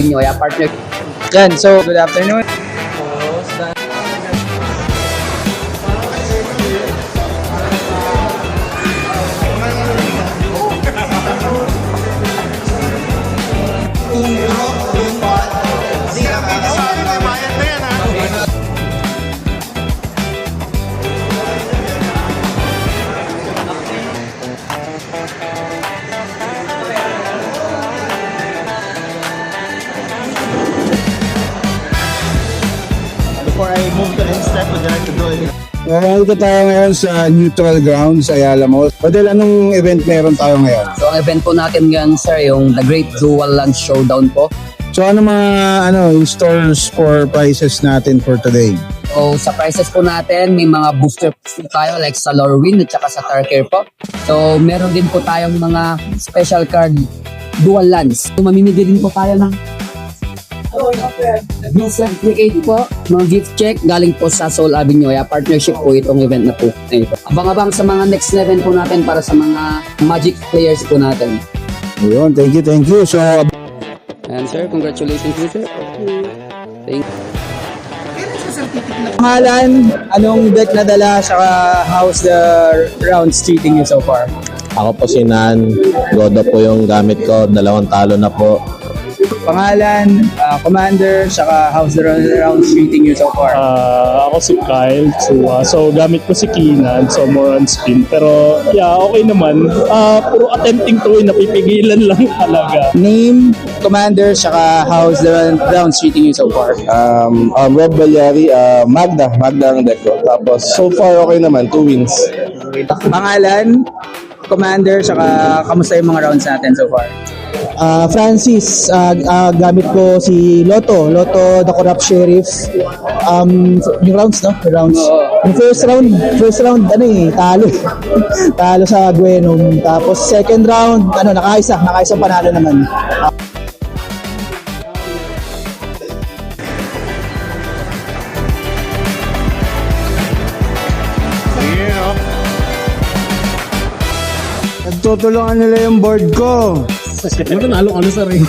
Abinyoya, partner. Yan, so good afternoon. Before I move to the next step, would you like to do it? Nandito tayo ngayon sa Neutral Grounds, Ayala Mall. Padel, anong event meron tayo ngayon? So ang event po natin ngayon, sir, yung The Great Dual Lunch Showdown po. So ano mga in-stores for prices natin for today? So sa prices po natin, may mga booster po tayo like sa Lorwyn at saka sa Tarkir po. So meron din po tayong mga special card dual lunch. So mamimili din po tayo ng gift certificate po, mga gift check galing po sa Soul Abinyoya. Partnership po itong event na po. Ito. Abang-abang sa mga next event po natin para sa mga Magic players po natin. Ayun, thank you. So, And sir, congratulations po sir. Thank you. Pangalan, anong deck na dala, saka how's the rounds treating you so far? Ako po si Nan. Godo po yung gamit ko. 2 talo na po. Pangalan, commander, saka how's the rounds treating you so far? Ako si Kyle Chua. So gamit ko si Keenan, so more on spin. Pero yeah, okay naman. Puro attempting to win, napipigilan lang talaga. Name, commander, saka how's the rounds treating you so far? Rob Balyari, Magda ang deck ko. Tapos, so far okay naman, 2 wins. Pangalan, commander, saka kamusta yung mga rounds natin so far? Francis, gamit ko si Lotto, The Corrupt Sheriff. Yung rounds, no? Yung rounds. Yung first round, talo. Talo sa Gwenum. Tapos second round, nakaisang panalo naman. Nagtutulungan nila yung board ko. Nanalo ka na sa ring.